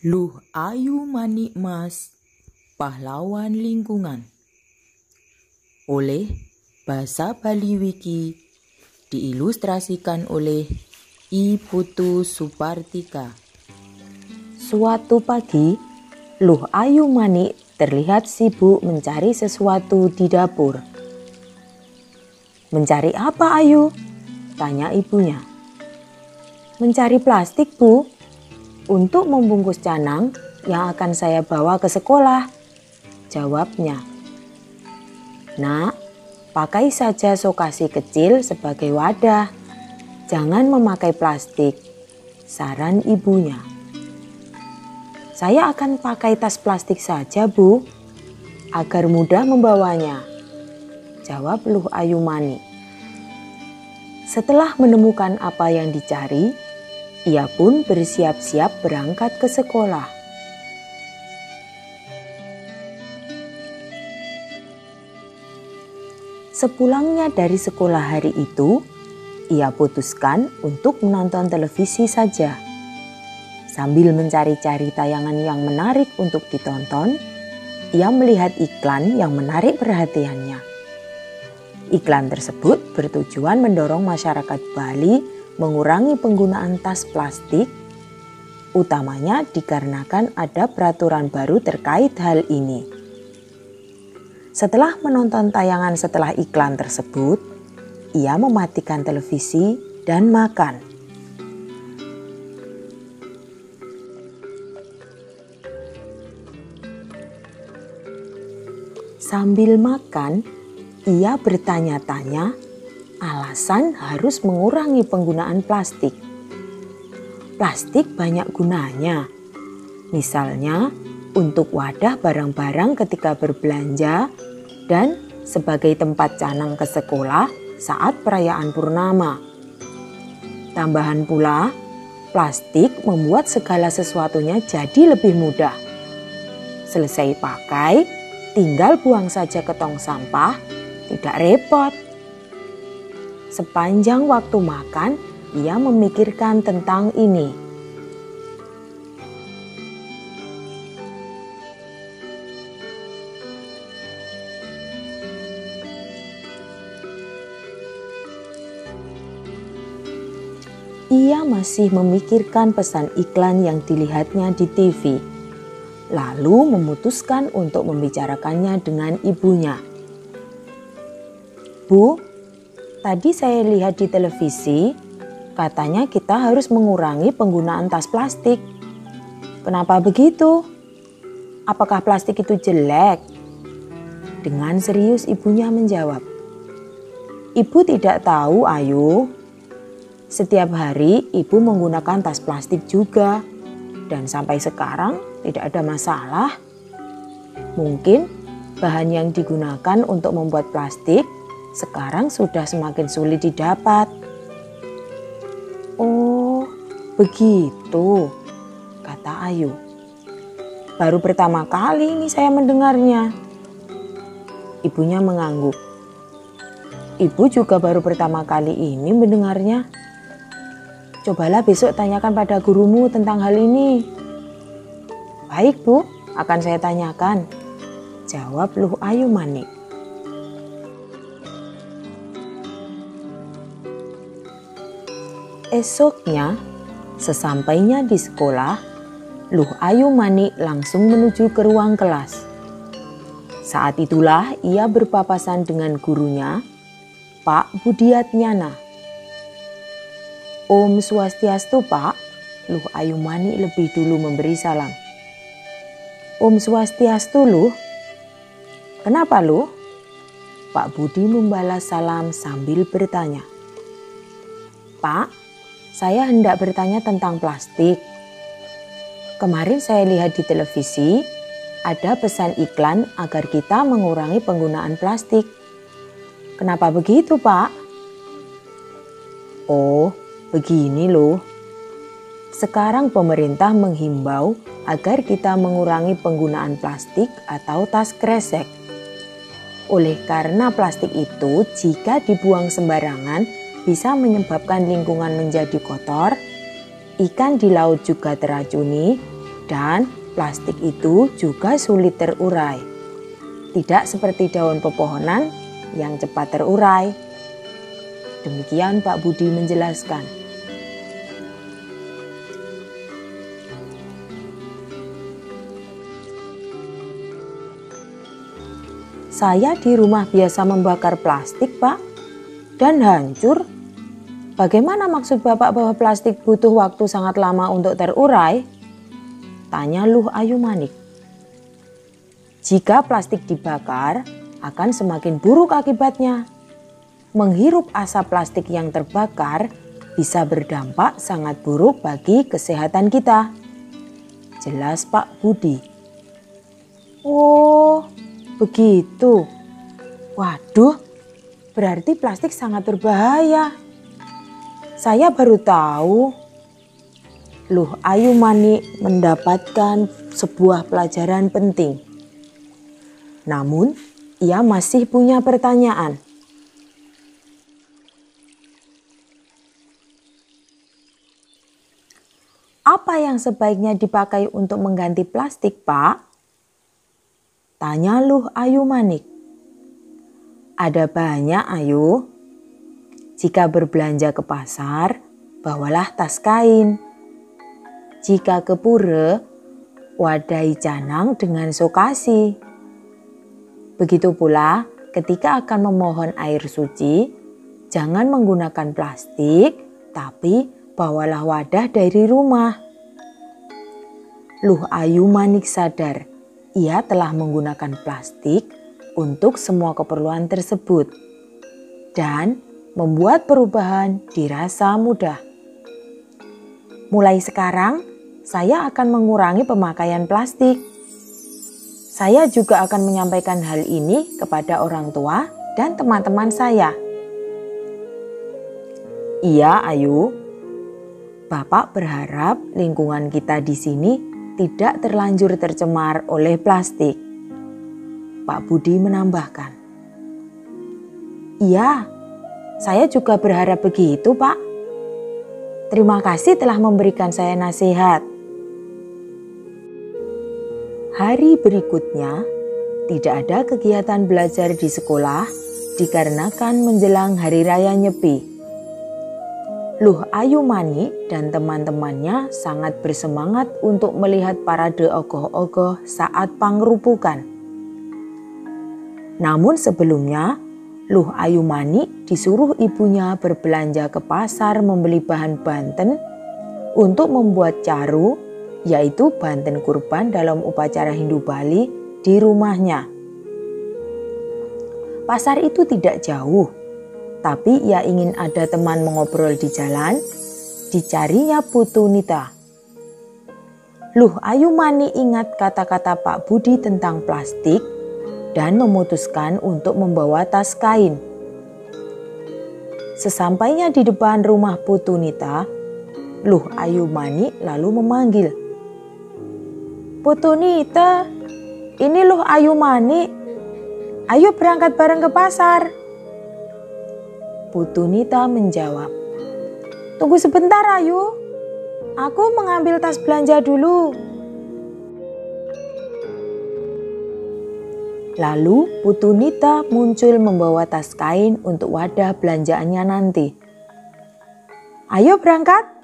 Luh Ayu Manik Mas, pahlawan lingkungan. Oleh Bahasa Bali Wiki, diilustrasikan oleh I Putu Supartika. Suatu pagi, Luh Ayu Manik terlihat sibuk mencari sesuatu di dapur. "Mencari apa, Ayu?" tanya ibunya. "Mencari plastik, Bu, untuk membungkus canang yang akan saya bawa ke sekolah," jawabnya. "Nak, pakai saja sokasi kecil sebagai wadah. Jangan memakai plastik," saran ibunya. "Saya akan pakai tas plastik saja, Bu, agar mudah membawanya," jawab Luh Ayu Manik. Setelah menemukan apa yang dicari, ia pun bersiap-siap berangkat ke sekolah. Sepulangnya dari sekolah hari itu, ia putuskan untuk menonton televisi saja. Sambil mencari-cari tayangan yang menarik untuk ditonton, ia melihat iklan yang menarik perhatiannya. Iklan tersebut bertujuan mendorong masyarakat Bali mengurangi penggunaan tas plastik, utamanya dikarenakan ada peraturan baru terkait hal ini. Setelah menonton tayangan setelah iklan tersebut, ia mematikan televisi dan makan. Sambil makan, ia bertanya-tanya alasan harus mengurangi penggunaan plastik. Plastik banyak gunanya, misalnya untuk wadah barang-barang ketika berbelanja dan sebagai tempat canang ke sekolah saat perayaan purnama. Tambahan pula, plastik membuat segala sesuatunya jadi lebih mudah. Selesai pakai, tinggal buang saja ke tong sampah, tidak repot. Sepanjang waktu makan, ia memikirkan tentang ini. Ia masih memikirkan pesan iklan yang dilihatnya di TV, lalu memutuskan untuk membicarakannya dengan ibunya. "Bu, tadi saya lihat di televisi, katanya kita harus mengurangi penggunaan tas plastik. Kenapa begitu? Apakah plastik itu jelek?" Dengan serius ibunya menjawab. "Ibu tidak tahu, Ayu. Setiap hari ibu menggunakan tas plastik juga, dan sampai sekarang tidak ada masalah. Mungkin bahan yang digunakan untuk membuat plastik sekarang sudah semakin sulit didapat." "Oh, begitu," kata Ayu. "Baru pertama kali ini saya mendengarnya." Ibunya mengangguk. "Ibu juga baru pertama kali ini mendengarnya. Cobalah besok tanyakan pada gurumu tentang hal ini." "Baik, Bu, akan saya tanyakan," jawab Luh Ayu Manik. Esoknya, sesampainya di sekolah, Luh Ayu Manik langsung menuju ke ruang kelas. Saat itulah ia berpapasan dengan gurunya, Pak Budiatnyana. "Om Swastiastu, Pak," Luh Ayu Manik lebih dulu memberi salam. "Om Swastiastu, Luh. Kenapa, Luh?" Pak Budi membalas salam sambil bertanya. "Pak, saya hendak bertanya tentang plastik. Kemarin saya lihat di televisi, ada pesan iklan agar kita mengurangi penggunaan plastik. Kenapa begitu, Pak?" "Oh, begini loh. Sekarang pemerintah menghimbau agar kita mengurangi penggunaan plastik atau tas kresek. Oleh karena plastik itu jika dibuang sembarangan bisa menyebabkan lingkungan menjadi kotor, ikan di laut juga teracuni, Dan plastik itu juga sulit terurai. Tidak seperti daun pepohonan yang cepat terurai. Demikian Pak Budi menjelaskan. Saya di rumah biasa membakar plastik, Pak, dan hancur. Bagaimana maksud Bapak bahwa plastik butuh waktu sangat lama untuk terurai? Tanya Luh Ayu Manik. Jika plastik dibakar, akan semakin buruk akibatnya. Menghirup asap plastik yang terbakar bisa berdampak sangat buruk bagi kesehatan kita. Jelas Pak Budi. Oh, begitu. Waduh, berarti plastik sangat berbahaya. Saya baru tahu. Luh Ayu Manik mendapatkan sebuah pelajaran penting. Namun, ia masih punya pertanyaan. Apa yang sebaiknya dipakai untuk mengganti plastik, Pak? Tanya Luh Ayu Manik. Ada banyak, Ayu. Jika berbelanja ke pasar, bawalah tas kain. Jika ke pura, wadahi canang dengan sokasi. Begitu pula ketika akan memohon air suci, jangan menggunakan plastik, tapi bawalah wadah dari rumah. Luh Ayu Manik sadar, ia telah menggunakan plastik untuk semua keperluan tersebut dan membuat perubahan dirasa mudah. Mulai sekarang, saya akan mengurangi pemakaian plastik. Saya juga akan menyampaikan hal ini kepada orang tua dan teman-teman saya. Iya, Ayu. Bapak berharap lingkungan kita di sini tidak terlanjur tercemar oleh plastik. Pak Budi menambahkan. Iya, saya juga berharap begitu, Pak. Terima kasih telah memberikan saya nasihat. Hari berikutnya, tidak ada kegiatan belajar di sekolah dikarenakan menjelang Hari Raya Nyepi. Luh Ayu Manik dan teman-temannya sangat bersemangat untuk melihat parade ogoh-ogoh saat pangrupukan. Namun sebelumnya, Luh Ayu Manik disuruh ibunya berbelanja ke pasar membeli bahan banten untuk membuat caru, yaitu banten kurban dalam upacara Hindu Bali di rumahnya. Pasar itu tidak jauh, tapi ia ingin ada teman mengobrol di jalan. Dicarinya Putu Nita. Luh Ayu Manik ingat kata-kata Pak Budi tentang plastik dan memutuskan untuk membawa tas kain. Sesampainya di depan rumah Putu Nita, Luh Ayu Manik lalu memanggil. Putu Nita, ini Luh Ayu Manik. Ayo berangkat bareng ke pasar. Putu Nita menjawab. Tunggu sebentar Ayu, aku mengambil tas belanja dulu. Lalu Putu Nita muncul membawa tas kain untuk wadah belanjaannya nanti. Ayo berangkat.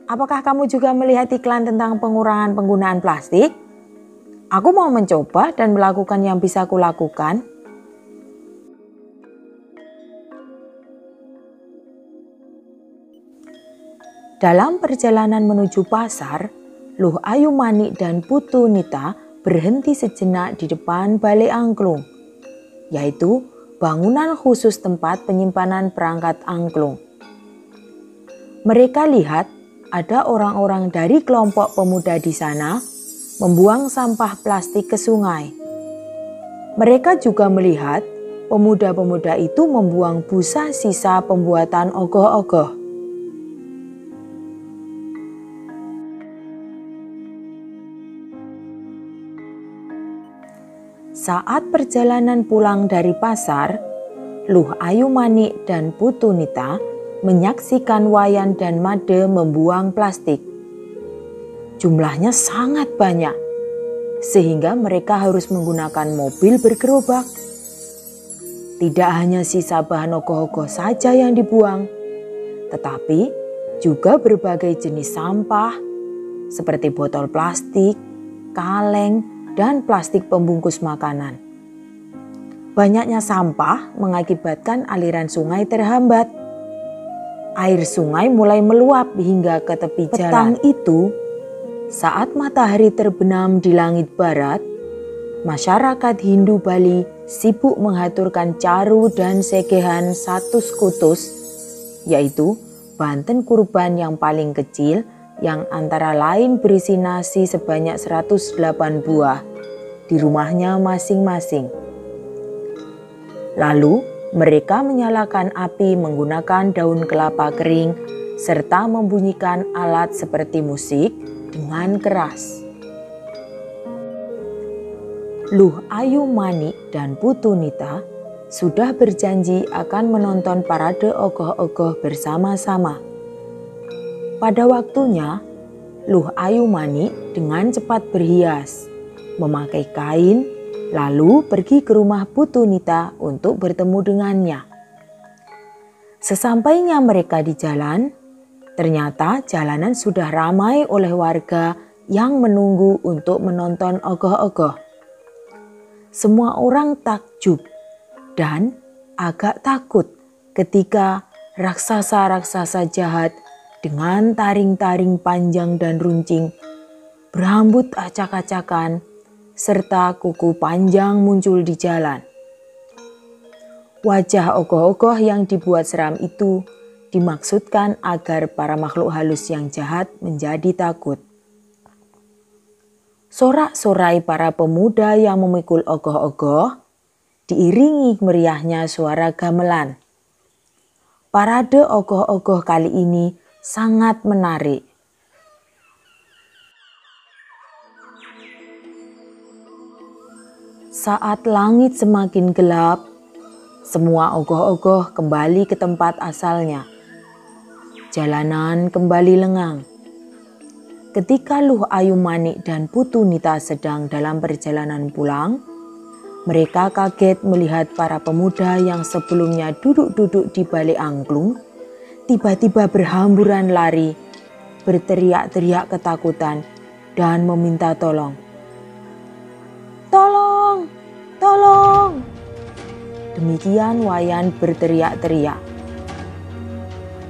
Apakah kamu juga melihat iklan tentang pengurangan penggunaan plastik? Aku mau mencoba dan melakukan yang bisa kulakukan. Dalam perjalanan menuju pasar, Luh Ayu Manik dan Putu Nita berhenti sejenak di depan Balai Angklung, yaitu bangunan khusus tempat penyimpanan perangkat angklung. Mereka lihat ada orang-orang dari kelompok pemuda di sana membuang sampah plastik ke sungai. Mereka juga melihat pemuda-pemuda itu membuang busa sisa pembuatan ogoh-ogoh. Saat perjalanan pulang dari pasar, Luh Ayu Manik dan Putu Nita menyaksikan Wayan dan Made membuang plastik. Jumlahnya sangat banyak, sehingga mereka harus menggunakan mobil bergerobak. Tidak hanya sisa bahan ogoh-ogoh saja yang dibuang, tetapi juga berbagai jenis sampah seperti botol plastik, kaleng, dan plastik pembungkus makanan. Banyaknya sampah mengakibatkan aliran sungai terhambat. Air sungai mulai meluap hingga ke tepi jalan. Petang itu, saat matahari terbenam di langit barat, masyarakat Hindu Bali sibuk mengaturkan caru dan segehan satu skutus, yaitu banten kurban yang paling kecil yang antara lain berisi nasi sebanyak 108 buah di rumahnya masing-masing. Lalu mereka menyalakan api menggunakan daun kelapa kering serta membunyikan alat seperti musik dengan keras. Luh Ayu Manik dan Putu Nita sudah berjanji akan menonton parade ogoh-ogoh bersama-sama. Pada waktunya, Luh Ayu Manik dengan cepat berhias, memakai kain, lalu pergi ke rumah Putu Nita untuk bertemu dengannya. Sesampainya mereka di jalan, ternyata jalanan sudah ramai oleh warga yang menunggu untuk menonton ogoh-ogoh. Semua orang takjub dan agak takut ketika raksasa-raksasa jahat dengan taring-taring panjang dan runcing, berambut acak-acakan, serta kuku panjang muncul di jalan. Wajah ogoh-ogoh yang dibuat seram itu dimaksudkan agar para makhluk halus yang jahat menjadi takut. Sorak-sorai para pemuda yang memikul ogoh-ogoh diiringi meriahnya suara gamelan. Parade ogoh-ogoh kali ini sangat menarik. Saat langit semakin gelap, semua ogoh-ogoh kembali ke tempat asalnya. Jalanan kembali lengang. Ketika Luh Ayu Manik dan Putu Nita sedang dalam perjalanan pulang, mereka kaget melihat para pemuda yang sebelumnya duduk-duduk di balik angklung, tiba-tiba berhamburan lari, berteriak-teriak ketakutan, dan meminta tolong. "Tolong! Tolong!" Demikian Wayan berteriak-teriak.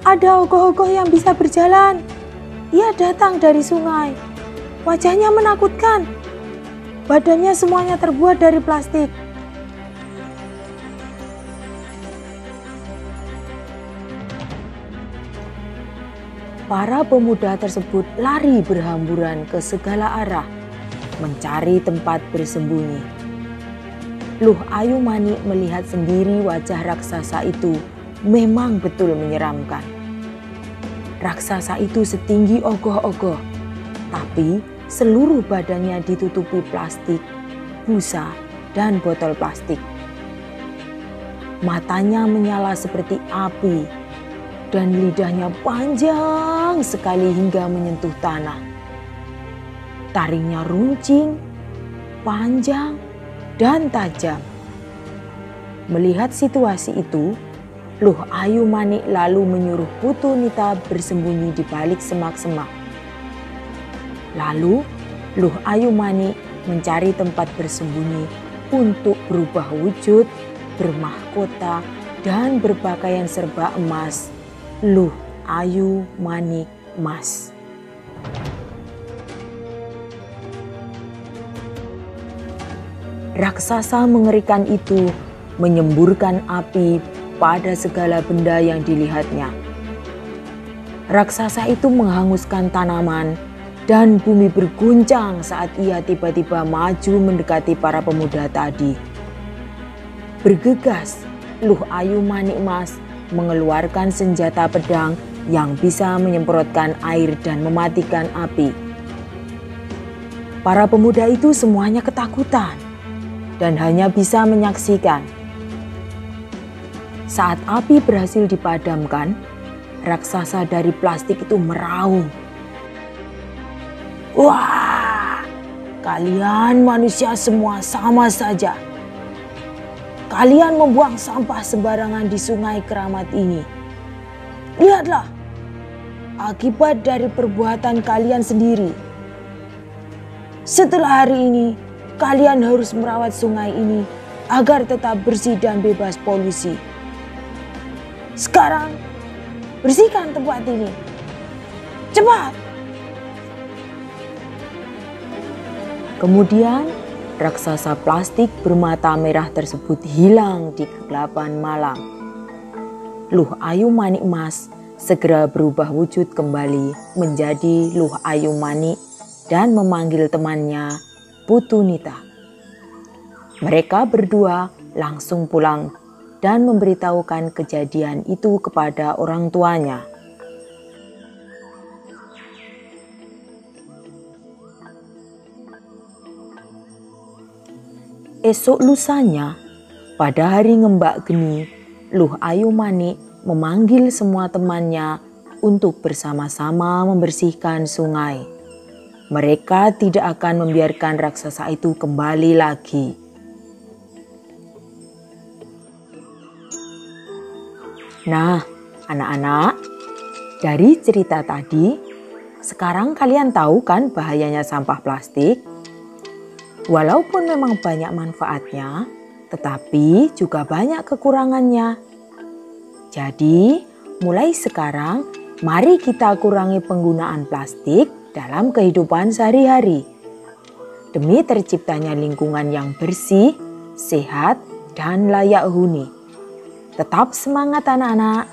"Ada ogoh-ogoh yang bisa berjalan. Ia datang dari sungai. Wajahnya menakutkan. Badannya semuanya terbuat dari plastik." Para pemuda tersebut lari berhamburan ke segala arah, mencari tempat bersembunyi. Luh Ayu Manik melihat sendiri wajah raksasa itu memang betul menyeramkan. Raksasa itu setinggi ogoh-ogoh, tapi seluruh badannya ditutupi plastik, busa, dan botol plastik. Matanya menyala seperti api, dan lidahnya panjang sekali hingga menyentuh tanah. Taringnya runcing, panjang, dan tajam. Melihat situasi itu, Luh Ayu Manik lalu menyuruh Putu Nita bersembunyi di balik semak-semak. Lalu Luh Ayu Manik mencari tempat bersembunyi untuk berubah wujud, bermahkota, dan berpakaian serba emas. Luh Ayu Manik Mas. Raksasa mengerikan itu menyemburkan api pada segala benda yang dilihatnya. Raksasa itu menghanguskan tanaman dan bumi berguncang saat ia tiba-tiba maju mendekati para pemuda tadi. Bergegas, Luh Ayu Manik Mas mengeluarkan senjata pedang yang bisa menyemprotkan air dan mematikan api. Para pemuda itu semuanya ketakutan dan hanya bisa menyaksikan. Saat api berhasil dipadamkan, raksasa dari plastik itu meraung. Wah, kalian manusia semua sama saja. Kalian membuang sampah sembarangan di Sungai Keramat ini. Lihatlah, akibat dari perbuatan kalian sendiri. Setelah hari ini, kalian harus merawat sungai ini agar tetap bersih dan bebas polusi. Sekarang, bersihkan tempat ini. Cepat! Kemudian, raksasa plastik bermata merah tersebut hilang di kegelapan malam. Luh Ayu Manik Mas segera berubah wujud kembali menjadi Luh Ayu Manik dan memanggil temannya Putu Nita. Mereka berdua langsung pulang dan memberitahukan kejadian itu kepada orang tuanya. Esok lusanya, pada hari ngembak geni, Luh Ayu Manik memanggil semua temannya untuk bersama-sama membersihkan sungai. Mereka tidak akan membiarkan raksasa itu kembali lagi. Nah, anak-anak, dari cerita tadi, sekarang kalian tahu kan bahayanya sampah plastik? Walaupun memang banyak manfaatnya, tetapi juga banyak kekurangannya. Jadi, mulai sekarang, mari kita kurangi penggunaan plastik dalam kehidupan sehari-hari. Demi terciptanya lingkungan yang bersih, sehat, dan layak huni. Tetap semangat anak-anak!